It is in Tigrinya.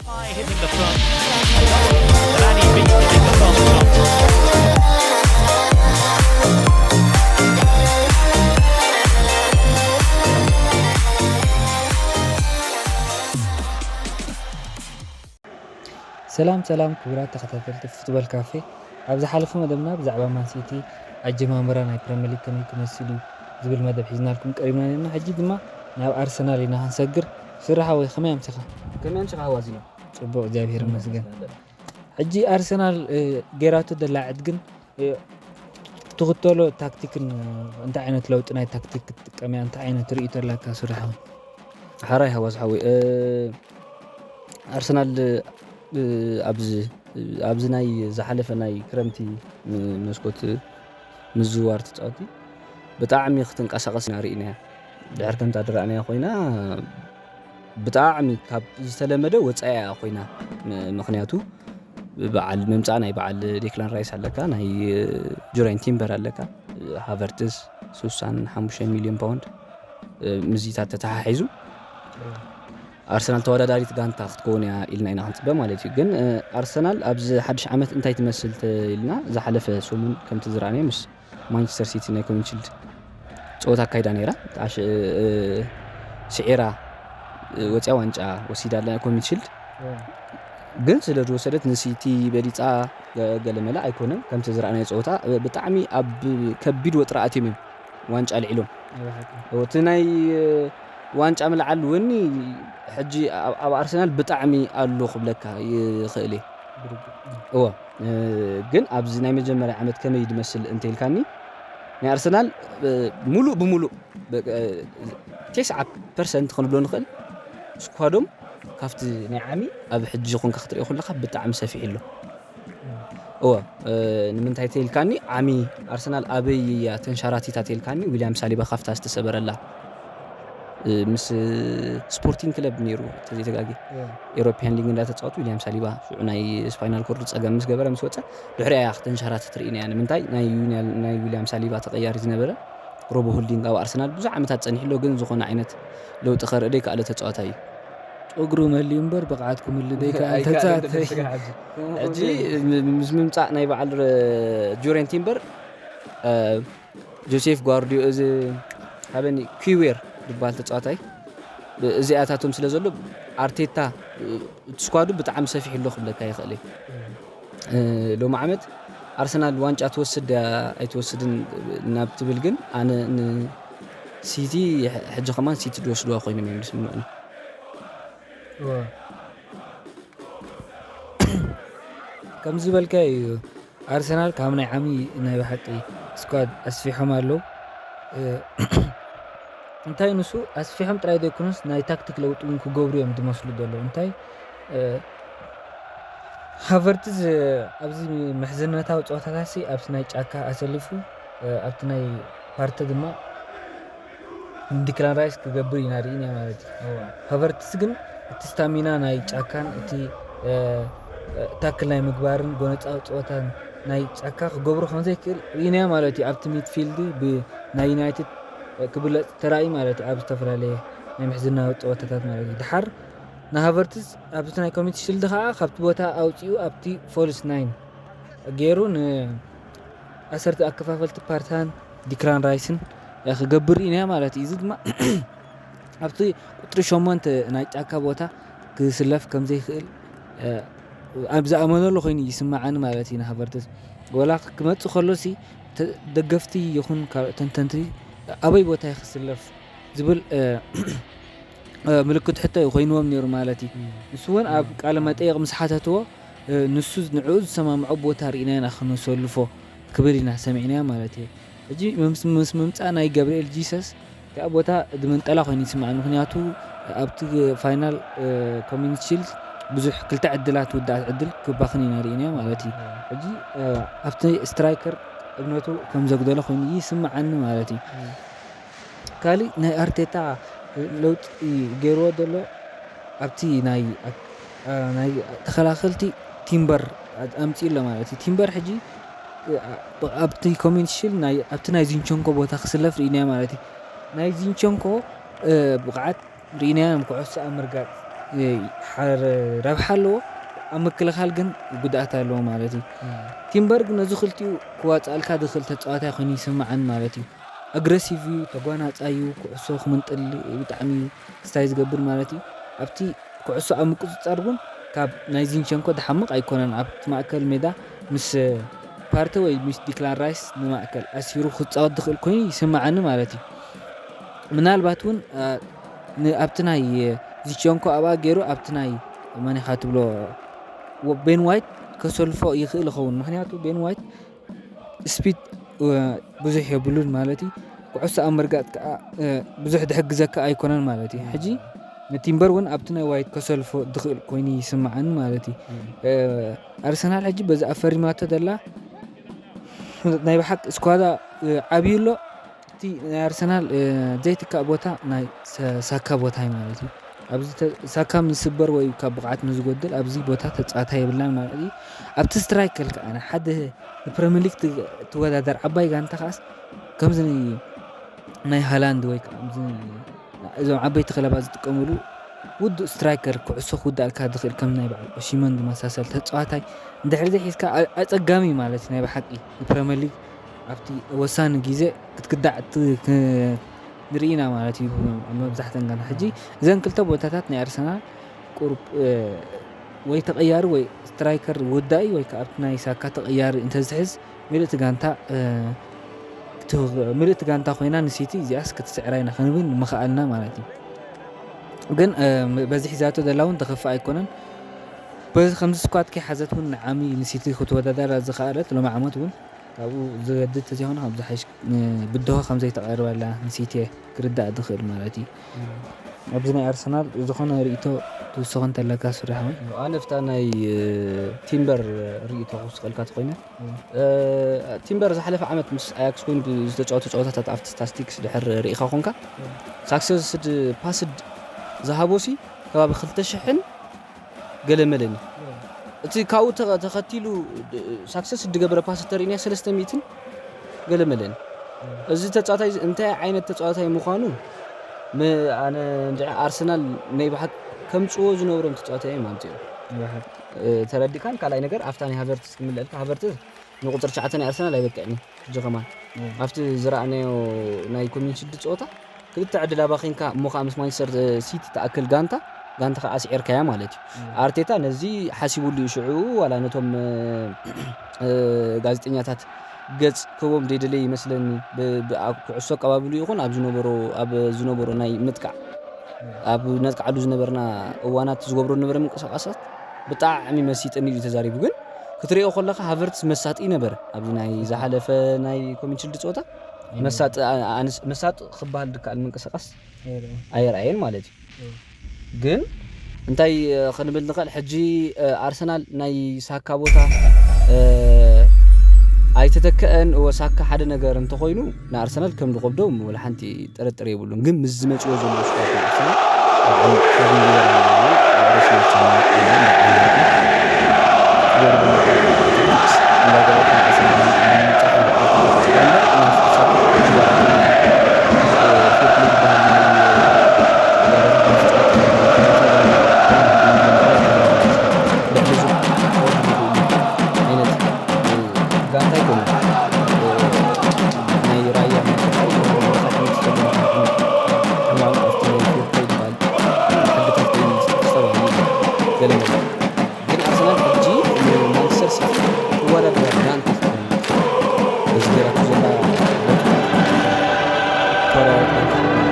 Hitting the front. Rani beats the big cross shot. سلام كبرات تختفلت فوتبول كافي أبز حلف مدمنا بزعبة مان سيتي عجما مرة ناي بريمير ليج كم يتمثلوا زبل مدب حزنا لكم قريبنا لنا حجي ما ناو أرسنال لنا هنسجر سرها وخميم سخا هوازينا صبوا جابير مسجن حجي أرسنال جيراتو دلعت جن تغطلو تكتيك أنت عينت لو تناي تكتيك كمان أنت عينت رئيت لك سرها حراي هواز حوي أرسنال أبز ناي زحلف ناي كرمتي مسكوت مزوار تتعطي بتاعمي ختن قسقسنا رينا دحر كم تدرأنا خوينا بتاعمي كاب زتلمده وصايا خوينا مخنياتو بعل ممصا ناي بعل ديكلان رايس عليكا ناي جورين تيمبر عليكا هافرتس 65 مليون باوند مزيتات تتحيزو أرسنال تواداريت غانتا ክትكون ኢልና ኢና ክንፅበ ማለት እዩ ግን ኣርሰናል ኣብዚ ሓድሽ ዓመት እንታይ ትመስል ኢልና ዝሓለፈ ሰሙን ከም ትዝራእነ ምስ ማንቸስተር ሲቲ ናይ ኮሚንሺልድ ፀወታ ካይዳ ነይራ ስዒራ ወፅያ ዋንጫ ወሲዳ ኣላ ኮሚንሺልድ ግን ስለ ዝወሰደት ንሲቲ በሊፃ ገለመላ ኣይኮነን ከም ትዝራእነ ፀወታ ብጣዕሚ ኣብ ከቢድ ወጥራኣት እዮም ዋንጫ ልዒሎም ወቲ ናይ ዋንጫ መልዓል ወኒ ሕጂ ኣብ ኣርሰናል ብጣዕሚ ኣሉ ክብለካ ይኽእል እየ ግን ኣብዚ ናይ መጀመርያ ዓመት ከመይ ድመስል እንተይልካኒ ናይ ኣርሰናል ሙሉእ ብሙሉእ 90% ክንብሎ ንኽእል ስኳዶም ካብቲ ናይ ዓሚ ኣብ ሕጂ ኮንካ ክትሪኦ ከለካ ብጣዕሚ ሰፊሕ ኣሎ ንምንታይ ተይልካኒ ዓሚ ኣርሰናል ኣበይ እያ ተንሸራቲታ ተይልካኒ ዊልያም ሳሊባ ካፍታ ዝተሰበረላ ምስ ስፖርቲንግ ክለብ ነይሩ ተዘይተጋጊ ኤውሮፒያን ሊግ እንዳተጫወቱ ዊልያም ሳሊባ ናይ ስፓይናል ኮርድ ፀገም ምስ ገበረ ምስ ወፀ ድሕሪያ ክትንሸራተት ትርኢና ያ ንምንታይ ናይ ዊልያም ሳሊባ ተቀያሪ ዝነበረ ሮቦ ሆልዲንግ ኣብ ኣርሰናል ብዙሕ ዓመታት ፀኒሕሎ ግን ዝኾነ ዓይነት ለውጢ ከርኢ ደይከኣለ ተጫዋታ እዩ እግሩ መሊኡ እምበር ብቕዓትኩም ደይከኣለ ተጫዋታ ሕጂ ምስ ምምፃእ ናይ በዓል ጁሬን ቲምበር ጆሴፍ ጓርዲዮ እዚ ሃበኒ ኩዌር ድባል ተጫዋታይ እዚኣታቶም ስለ ዘሎ ኣርቴታ ስኳዱ ብጣዕሚ ሰፊሕ ኣሎ ክብለካ ይኽእል ሎሚ ዓመት ኣርሰናል ዋንጫ ትወስድ ኣይትወስድን ናብ ትብል ግን ኣነ ሲቲ ሕጂ ከማን ሲቲ ድወስድዋ ኮይኖም እዮም ዝስምዑኒ ከም ዝበልካ እዩ ኣርሰናል ካብ ናይ ዓሚ ናይ ብሓቂ ስኳድ ኣስፊሖም ኣለው እንታይ ንሱ ኣስፊሖም ጥራይ ዘይኮኑስ ናይ ታክቲክ ለውጢ እውን ክገብሩ እዮም ዝመስሉ ዘለዉ እንታይ ሃቨርትዝ ኣብዚ መሕዘነታዊ ፀወታታሲ ኣብቲ ናይ ጫካ ኣሰሊፉ ኣብቲ ናይ ፓርቲ ድማ ዲክላን ራይስ ክገብር ኢና ርኢና ማለት እዩ ሃቨርትዝ ግን እቲ ስታሚና ናይ ጫካን እቲ ታክል ናይ ምግባርን ጎነፃዊ ፀወታን ናይ ጫካ ክገብሩ ከምዘይክእል ርኢና ማለት እዩ ኣብቲ ሚድፊልድ ብናይ ዩናይትድ ክብለፅ ተራእዩ ማለት ኣብ ዝተፈላለየ ናይ ምሕዝናዊ ፀወታታት ማለት እዩ ድሓር ንሃቨርትዝ ኣብቲ ናይ ኮሚቲ ሽልድ ከዓ ካብቲ ቦታ ኣውፂኡ ኣብቲ ፎልስ ናይን ገይሩ ንኣሰርተ ኣከፋፈልቲ ፓርታን ዲክላን ራይስን ክገብር ኢና ማለት እዩ እዚ ድማ ኣብቲ ቁጥሪ 8 ናይ ጫካ ቦታ ክስለፍ ከምዘይክእል ኣብ ዝኣመነሉ ኮይኑ ይስማዓኒ ማለት እዩ ንሃቨርትዝ ወላ ክመፅእ ከሎሲ ደገፍቲ ይኹን ተንተንቲ ኣበይ ቦታ ይክስለፍ ዝብል ምልክት ሕቶ ኮይንዎም ነይሩ ማለት እዩ ንሱ እውን ኣብ ቃለ መጠይቕ ምስ ሓተትዎ ንሱ ንዕኡ ዝሰማምዖ ቦታ ርኢና ኢና ክንሰልፎ ክብል ኢና ሰሚዕና ማለት እዩ ሕጂ ምስ ምምፃእ ናይ ገብርኤል ጂሰስ እዚኣ ቦታ ድመንጠላ ኮይኑ ይስማዓኒ ምክንያቱ ኣብቲ ፋይናል ኮሚኒቲ ሺልድ ብዙሕ ክልተ ዕድላት ውዳእት ዕድል ክባኽን ኢና ርኢና ማለት እዩ ሕጂ ኣብቲ ስትራይከር እብነቱ ከም ዘግደለ ኮይኑ ይስማዓኒ ማለት እዩ ካሊእ ናይ ኣርቴታ ለውጢ ገይርዎ ዘሎ ኣብቲ ናይ ተኸላኸልቲ ቲምበር ኣምፂኡ ኣሎ ማለት እዩ ቲምበር ሕጂ ኣብቲ ኮሚኒቲ ሺልድ ኣብቲ ናይ ዚንቸንኮ ቦታ ክስለፍ ርኢና ማለት እዩ ናይ ዚንቸንኮ ብቕዓት ርኢና ኩዕሶ ኣብ ምርጋፅ ረብሓ ኣለዎ ኣብ ምክልኻል ግን ጉድኣት ኣለዎ ማለት እዩ። ቲምበር ግን ነዚ ክልቲኡ ክዋፅኣልካ ዝኽእል ተፃዋታይ ኮይኑ ይስምዓኒ ማለት እዩ። ኣግረሲቭ እዩ፣ ተጓናፃዩ፣ ኩዕሶ ክምንጥል ብጣዕሚ ስታይ ዝገብር ማለት እዩ። ኣብቲ ኩዕሶ ኣብ ምቁፅፃር እውን ካብ ናይ ዚንቸንኮ ዝሓምቕ ኣይኮነን። ኣብቲ ማእከል ሜዳ ምስ ፓርተ ወይ ምስ ዲክላን ራይስ ንማእከል ኣሲሩ ክፃወት ዝኽእል ኮይኑ ይስምዓኒ ማለት እዩ። ምናልባት እውን ኣብቲ ናይ ዚንቸንኮ ኣብኣ ገይሩ ኣብቲ ናይ መን ኢኻ ትብሎ ቤን ዋይት ከሰልፎ ይኽእል ይኸውን። ምክንያቱ ቤን ዋይት ስፒድ ብዙሕ የብሉን ማለት እዩ። ኩዕሶ ኣብ ምርጋፅ ከዓ ብዙሕ ዝሕግዘካ ኣይኮነን ማለት እዩ። ሕጂ ቲምበር እውን ኣብቲ ናይ ዋይት ከሰልፎ ዝኽእል ኮይኑ ይስምዓኒ ማለት እዩ። ኣርሰናል ሕጂ በዚ ኣፈሪማቶ ዘላ ናይ ብሓቂ ስኳዳ ዓብዩ ኣሎ። እቲ ናይ ኣርሰናል ዘይትካእ ቦታ ናይ ሳካ ቦታ እዩ ማለት እዩ። ኣብዚ ሳካ ምስበር ወይ ካብ ብቕዓት ንዝጎድል ኣብዚ ቦታ ተፃዋታይ የብላን ማለት እዩ። ኣብቲ ስትራይከር ከዓ ሓደ ንፕሪምየር ሊግ ትወዳደር ዓባይ ጋንታ ከዓስ ከምዚ ናይ ሃላንድ ወይ እዞም ዓበይቲ ክለባት ዝጥቀምሉ ውዱእ ስትራይከር ኩዕሶ ክውዳእልካ ዝኽእል ከም ናይ በዓል ኦሲመን ዝመሳሰል ተፃዋታይ እንድሕር ዘይሒዝካ ኣፀጋሚ ማለት እዩ። ናይ ብሓቂ ንፕሪምየር ሊግ ኣብቲ ወሳኒ ግዜ ክትክዳዕ ንርኢና ማለት እዩ መብዛሕተን ጋንታ። ሕጂ እዘን ክልተ ቦታታት ናይ ኣርሰናል ቁሩብ ወይ ተቐያሪ ወይ ስትራይከር ውዳኢ ወይ ከዓ ኣብቲ ናይ ሳካ ተቐያሪ እንተዝሕዝ ምልእቲ ጋንታ ኮይና ንሲቲ እዚኣስ ክትስዕራ ኢና ክንብል ምኽኣልና ማለት እዩ። ግን በዚ ሒዛቶ ዘላ እውን ተኸፋእ ኣይኮነን። በዚ ከምዚ ስኳድ ከይሓዘት እውን ንዓሚ ንሲቲ ክትወዳደራ ዝኸኣለት ሎሚ ዓመት እውን ካብኡ ዝገድድ ተዘይኮነ ካብዚ ሓይሽ ብድሆ ከምዘይተቐርበላ ንሲቲ ክርዳእ ዝኽእል ማለት እዩ። ኣብዚ ናይ ኣርሰናል ዝኾነ ርእቶ ትውስኾ እንተለካ ስራሕ ወይ ኣነ ፍታ ናይ ቲምበር ርእቶ ክውስኸልካ ተኮይነ ቲምበር ዝሓለፈ ዓመት ምስ ኣያክስ ኮይኑ ዝተጫወቱ ፀወታታት ኣብቲ ስታስቲክስ ድሕር ርኢኻ ኮንካ ሳክሰስድ ፓስድ ዝሃቦሲ ከባቢ 2000 ገለመለኒ እቲ ካብኡ ተኸቲሉ ሳክሰስ ዝገበረ ፓስ ተርእኒያ 300 ገለመለኒ። እዚ ተፃዋታይ እንታይ ዓይነት ተፃዋታይ ምዃኑ ኣነ እንድዒ ኣርሰናል ናይ ብሓቂ ከምፅዎ ዝነበሮም ተፃዋታይ ማለት እዩ ተረዲካን። ካልኣይ ነገር ኣፍታ ናይ ሃቨርትስ ክምልአልካ ሃቨርትስ ንቁፅሪ 9 ናይ ኣርሰናል ኣይበቅዕኒ ሕጂ ከማን ኣብቲ ዝረኣናዮ ናይ ኮሚኒቲ ፀወታ ክልተ ዕድል ኣባኺንካ እሞ ከዓ ምስ ማንቸስተር ሲቲ ተኣክል ጋንታ ከዓ ኣስዒርካያ ማለት እዩ። ኣርቴታ ነዚ ሓሲቡሉ ሽዑ ዋላ ነቶም ጋዜጠኛታት ገጽ ክቦም ደይደለይ ይመስለኒ ኩዕሶ ቀባብሉ ይኹን ኣብ ዝነበሮ ናይ ምጥቃዕ ኣብ ነጥቃዕሉ ዝነበርና እዋናት ዝገብሮ ነበረ ምንቅስቓሳት ብጣዕሚ መሲጥን እዩ ተዛሪቡ። ግን ክትሪኦ ከለካ ሃቨርትስ መሳጢ ነበር ኣብዚ ናይ ዝሓለፈ ናይ ኮሚኒቲ ሽልድ ፀወታ መሳጥ ክበሃል ድከኣል ምንቅስቓስ ኣይረኣየን ማለት እዩ። ግን እንታይ ክንብል ንኽእል ሕጂ ኣርሰናል ናይ ሳካ ቦታ ኣይተተከአን ወሳካ ሓደ ነገር እንተኮይኑ ንኣርሰናል ከም ዝኸብዶ ወላ ሓንቲ ጥርጥር የብሉን። ግን ምስ ዝመፅዎ ዘሎ ስኳድ ኣርሰናል Para